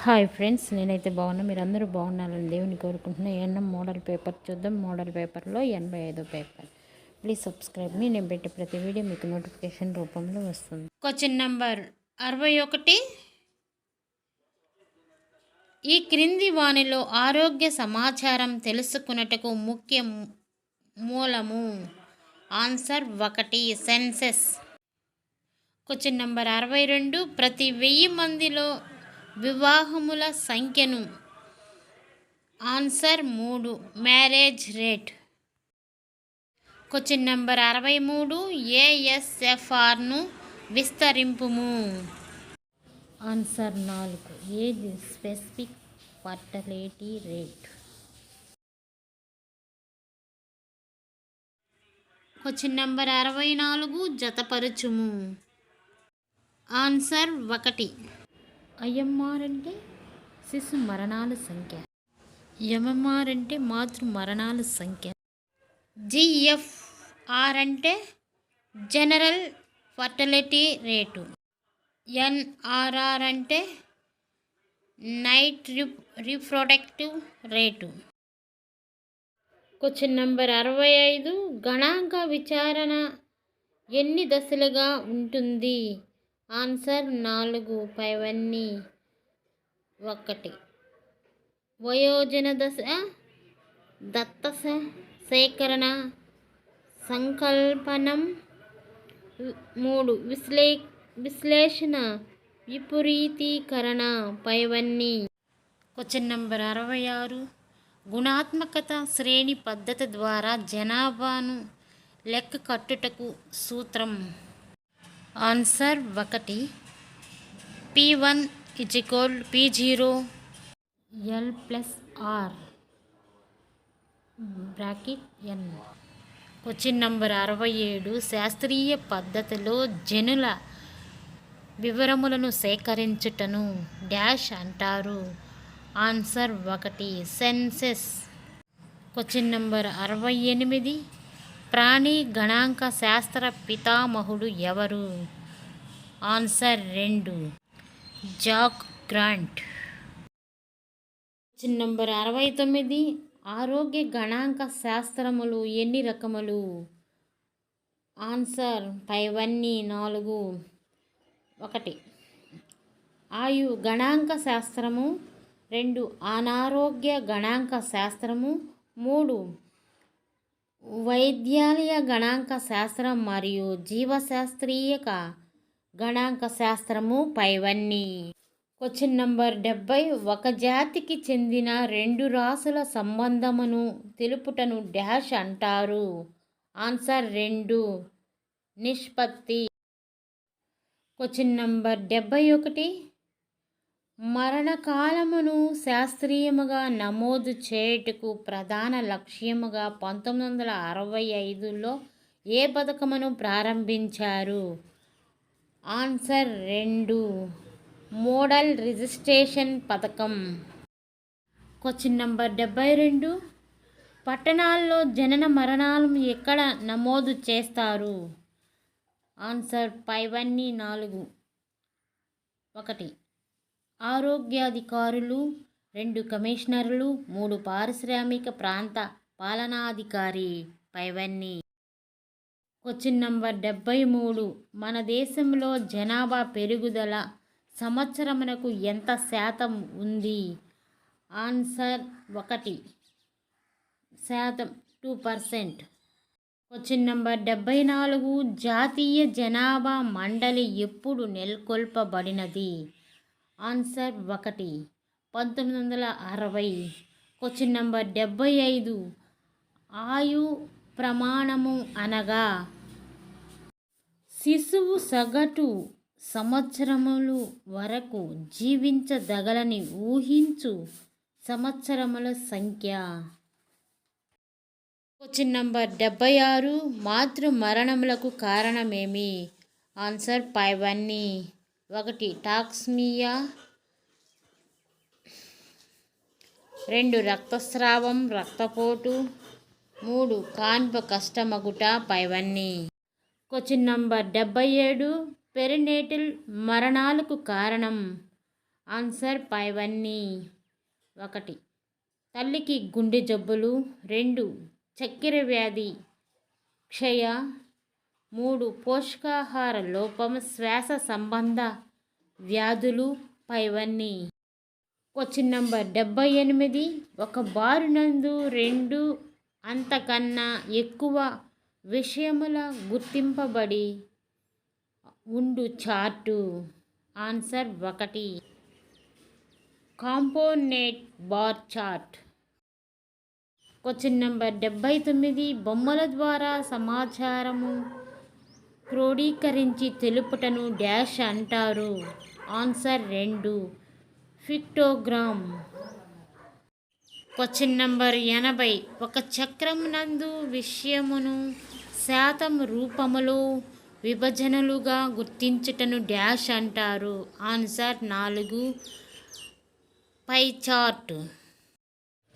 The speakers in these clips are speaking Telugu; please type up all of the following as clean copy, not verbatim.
హాయ్ ఫ్రెండ్స్, నేనైతే బాగున్నా. మీరు అందరూ బాగున్నారని దేవుని కోరుకుంటున్నా. ఎన్ఎం మోడల్ పేపర్ చూద్దాం. మోడల్ పేపర్లో 85వ పేపర్. ప్లీజ్ సబ్స్క్రైబ్ మీ. నేను పెట్టే ప్రతి వీడియో మీకు నోటిఫికేషన్ రూపంలో వస్తుంది. Question number 61. ఈ క్రింది వానిలో ఆరోగ్య సమాచారం తెలుసుకున్నటకు ముఖ్య మూలము. Answer 1 census. Question number 62. ప్రతి 1000 మందిలో వివాహముల సంఖ్యను. Answer 3 marriage rate. Question number 63. ఏఎస్ఎఫ్ఆర్ను విస్తరింపుము. Answer 4 age specific fertility rate. Question number 64. జతపరచుము. ఆన్సర్ 1. ఐఎంఆర్ అంటే శిశు మరణాల సంఖ్య, ఎంఎంఆర్ అంటే మాతృ మరణాల సంఖ్య, జిఎఫ్ఆర్ అంటే జనరల్ ఫర్టిలిటీ రేటు, ఎన్ఆర్ఆర్ అంటే night reproductive rate. Question number 65. గణాంక విచారణ ఎన్ని దశలుగా ఉంటుంది. ఆన్సర్ 4 పైవన్నీ 1. వయోజన దశ, దత్త సేకరణ, సంకల్పనం. 3 విశ్లేషణ, విపరీతీకరణ పైవన్నీ. Question number 66. గుణాత్మకత శ్రేణి పద్ధతి ద్వారా జనాభాను లెక్క కట్టుటకు సూత్రం. Answer 1. P1 P0 L+R (N). Question number 67. శాస్త్రీయ పద్ధతిలో జనుల వివరములను సేకరించుటను డాష్ అంటారు. Answer 1 census. Question number 68. ప్రాణి గణాంక శాస్త్ర పితామహుడు ఎవరు. Answer 2 Jack Grant. Question number 69. ఆరోగ్య గణాంక శాస్త్రములు ఎన్ని రకములు. ఆన్సర్ పైవన్నీ 4. 1 ఆయు గణాంక శాస్త్రము, 2 అనారోగ్య గణాంక శాస్త్రము, 3 వైద్యాలయ గణాంక శాస్త్రం మరియు జీవశాస్త్రీయ గణాంక శాస్త్రము పైవన్నీ. Question number 70. ఒక జాతికి చెందిన 2 రాసుల సంబంధమును తెలుపుటను డాష్ అంటారు. ఆన్సర్ 2 నిష్పత్తి. Question number 71. మరణకాలమును శాస్త్రీయముగా నమోదు చేయుటకు ప్రధాన లక్ష్యముగా 1965లో ఏ పథకమును ప్రారంభించారు. ఆన్సర్ 2 మోడల్ రిజిస్ట్రేషన్ పథకం. Question number 72. పట్టణాల్లో జనన మరణాలను ఎక్కడ నమోదు చేస్తారు. ఆన్సర్ పైవన్నీ 4. 1 ఆరోగ్యాధికారులు, 2 కమిషనర్లు, 3 పారిశ్రామిక ప్రాంత పాలనాధికారి పైవన్నీ. Question number 73. మన దేశంలో జనాభా పెరుగుదల సంవత్సరమునకు ఎంత శాతం ఉంది. ఆన్సర్ 1% 2%. Question number 74. జాతీయ జనాభా మండలి ఎప్పుడు నెలకొల్పబడినది. ఆన్సర్ 1 1960. Question number 75. ఆయు ప్రమాణము అనగా శిశువు సగటు సంవత్సరములు వరకు జీవించదగలని ఊహించు సంవత్సరముల సంఖ్య. Question number 76. మాతృ మరణములకు కారణమేమి. ఆన్సర్ పైవన్నీ 1 టాక్సిమియా, 2 రక్తస్రావం రక్తపోటు, 3 కాన్ప కష్టమగుట పైవన్నీ. Question number 77. పెరినేటల్ మరణాలకు కారణం. ఆన్సర్ పైవన్నీ. 1 తల్లికి గుండె జబ్బులు. 2 చక్కెర వ్యాధి, క్షయ. 3 పోషకాహార లోపం, శ్వాస సంబంధ వ్యాధులు. పైవన్నీ. Question number 78. ఒక బారు నందు 2 అంతకన్నా ఎక్కువ విషయముల గుర్తింపబడి ఉండు chart. Answer 1 component bar chart. Question number 79. బొమ్మల ద్వారా సమాచారము క్రోడీకరించి తెలుపుటను డాష్ అంటారు. Answer 2 pictogram. Question number 80. ఒక చక్రం నందు విషయమును శాతం రూపములో విభజనలుగా గుర్తించుటను డాష్ అంటారు. Answer 4 pie chart.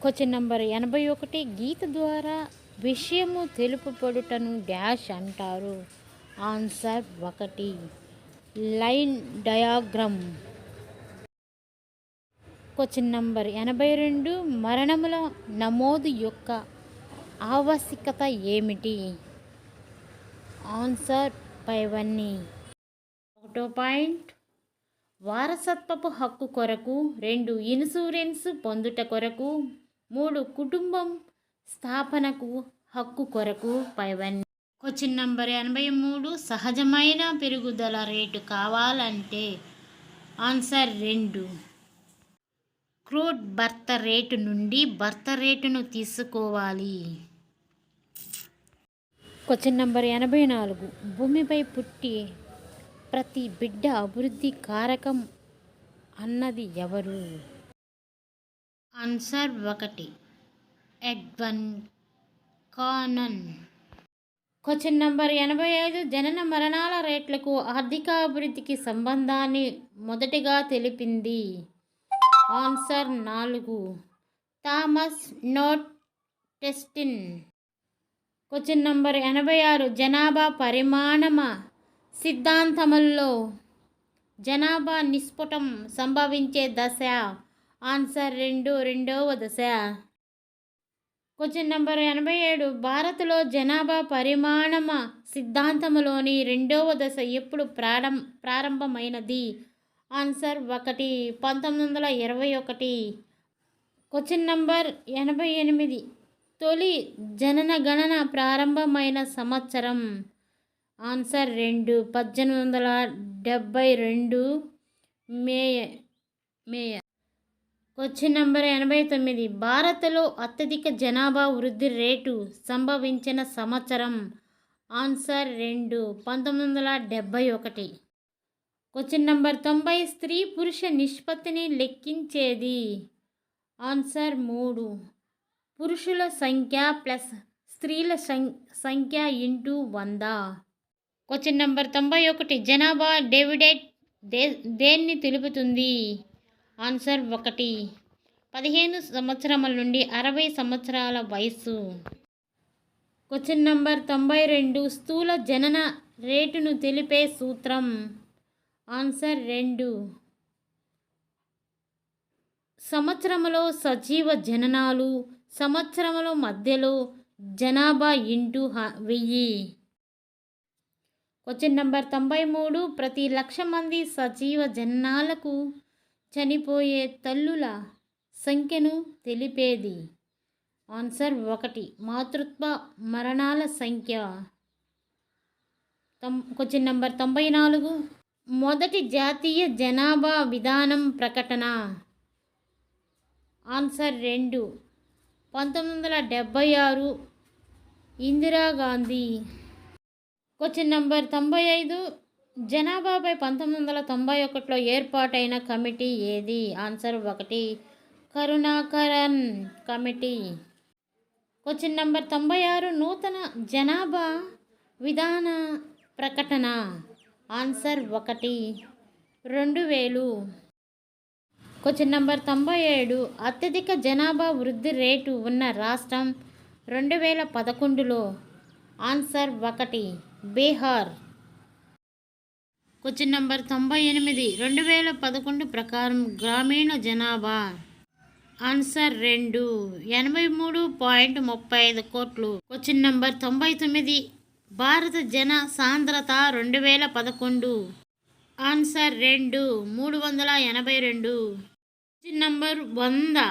Question number 81. గీత ద్వారా విషయము తెలుపబడుటను డాష్ అంటారు. Answer 1 line diagram. Question number 82. మరణముల నమోదు యొక్క ఆవశ్యకత ఏమిటి? ఆన్సర్ పైవన్నీ. 1 పాయింట్ వారసత్వపు హక్కు కొరకు. 2 ఇన్సూరెన్స్ పొందుట కొరకు. 3 కుటుంబం స్థాపనకు హక్కు కొరకు. పైవన్నీ. Question number 83. సహజమైన పెరుగుదల రేటు కావాలంటే ఆన్సర్ 2 క్రోడ్ బర్త్ రేటు నుండి బర్త్ రేటును తీసుకోవాలి. Question number 84. భూమిపై పుట్టి ప్రతి బిడ్డ అభివృద్ధి కారకం అన్నది ఎవరు? Answer 1 Edwin Cannan. Question number 85. జనన మరణాల రేట్లకు ఆర్థిక అభివృద్ధికి సంబంధాన్ని మొదటిగా తెలిపింది. Answer 4 Thomas Notestein. Question number 86. జనాభా పరిమాణమ సిద్ధాంతముల్లో జనాభా నిస్ఫుటం సంభవించే దశ. ఆన్సర్ 2 రెండవ దశ. Question number 87. భారత్లో జనాభా పరిమాణమ సిద్ధాంతములోని 2వ దశ ఎప్పుడు ప్రారంభమైనది? ఆన్సర్ 1 1921. Question number 88. తొలి జనగణన ప్రారంభమైన సంవత్సరం. Answer 2 1872 May. Question number 89. భారత్లో అత్యధిక జనాభా వృద్ధి రేటు సంభవించిన సంవత్సరం. ఆన్సర్ 2 1971. Question number 90. స్త్రీ పురుష నిష్పత్తిని లెక్కించేది. ఆన్సర్ 3 పురుషుల సంఖ్య ప్లస్ స్త్రీల సంఖ్య ఇంటూ 100. Question number 91. జనాభా డివిడెండ్ దేన్ని తెలుపుతుంది? ఆన్సర్ 1 15 సంవత్సరముల నుండి 60 సంవత్సరాల వయసు. Question number 92. స్థూల జనన రేటును తెలిపే సూత్రం. ఆన్సర్ 2 సంవత్సరములో సజీవ జననాలు సంవత్సరముల మధ్యలో జనాభా ఇంటూ 1000. Question number 93. ప్రతి 1,00,000 మంది సజీవ జననాలకు చనిపోయే తల్లుల సంఖ్యను తెలిపేది. ఆన్సర్ 1 మాతృత్వ మరణాల సంఖ్య. Question number 94. మొదటి జాతీయ జనాభా విధానం ప్రకటన. ఆన్సర్ 2 1976 ఇందిరాగాంధీ. Question number 95. జనాభాపై 1991లో ఏర్పాటైన కమిటీ ఏది? Answer 1 Karunakaran committee. Question number 96. నూతన జనాభా విధాన ప్రకటన. ఆన్సర్ 1 2000. Question number 97. అత్యధిక జనాభా వృద్ధి రేటు ఉన్న రాష్ట్రం 2011లో. ఆన్సర్ 1 బీహార్. క్వశ్చన్ నెంబర్ 98 2011 ప్రకారం గ్రామీణ జనాభా ఆన్సర్ 2 83.35 కోట్లు. క్వశ్చన్ నెంబర్ 99 భారత జన సాంద్రత 2011 ఆన్సర్ 2 382. క్వశ్చన్ నెంబర్ 100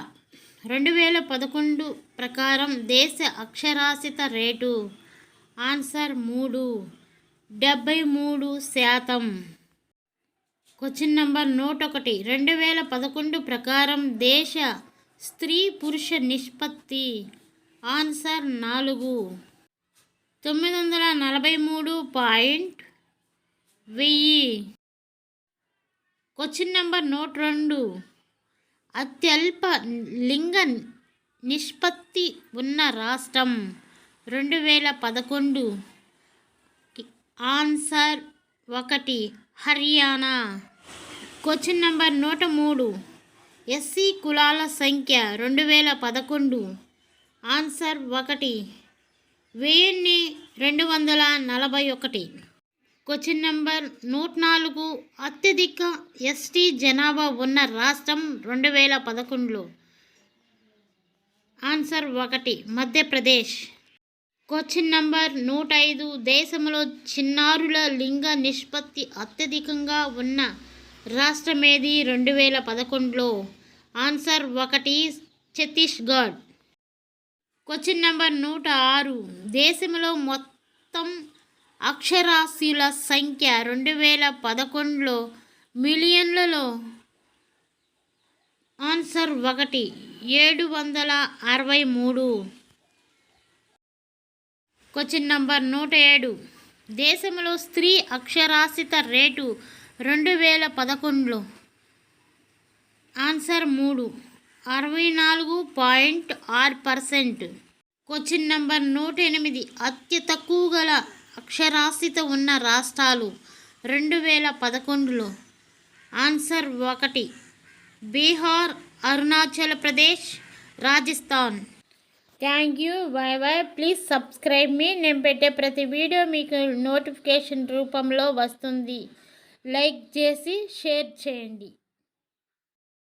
2011 ప్రకారం దేశ అక్షరాస్యత రేటు ఆన్సర్ 3 73%. క్వశ్చన్ నెంబర్ 101 2011 ప్రకారం దేశ స్త్రీ పురుష నిష్పత్తి ఆన్సర్ 4 943.1000. క్వశ్చన్ నెంబర్ 102 అత్యల్ప లింగ నిష్పత్తి ఉన్న రాష్ట్రం 2011 answer 1 Haryana. Question number 103 SC కులాల సంఖ్య 2011 ఆన్సర్ 1,241. క్వశ్చన్ నెంబర్ 104 అత్యధిక ఎస్టీ జనాభా ఉన్న రాష్ట్రం 2011 ఆన్సర్ 1 మధ్యప్రదేశ్. క్వశ్చన్ నంబర్ 105 దేశంలో చిన్నారుల లింగ నిష్పత్తి అత్యధికంగా ఉన్న రాష్ట్రమేది 2011 ఆన్సర్ 1 ఛత్తీస్గఢ్. క్వశ్చన్ నంబర్ 106 దేశంలో మొత్తం అక్షరాస్యుల సంఖ్య 2011 మిలియన్లలో ఆన్సర్ 1 763. క్వశ్చన్ నంబర్ 107 దేశంలో స్త్రీ అక్షరాస్యత రేటు 2011 ఆన్సర్ 3 64.6%. క్వశ్చన్ నంబర్ 108 అతి తక్కువ గల అక్షరాస్యత ఉన్న రాష్ట్రాలు 2011 answer 1 Bihar, Arunachal Pradesh, Rajasthan. Thank you. Bye bye. Please subscribe మీ. నేను పెట్టే ప్రతి వీడియో మీకు నోటిఫికేషన్ రూపంలో వస్తుంది. లైక్ చేసి షేర్ చేయండి.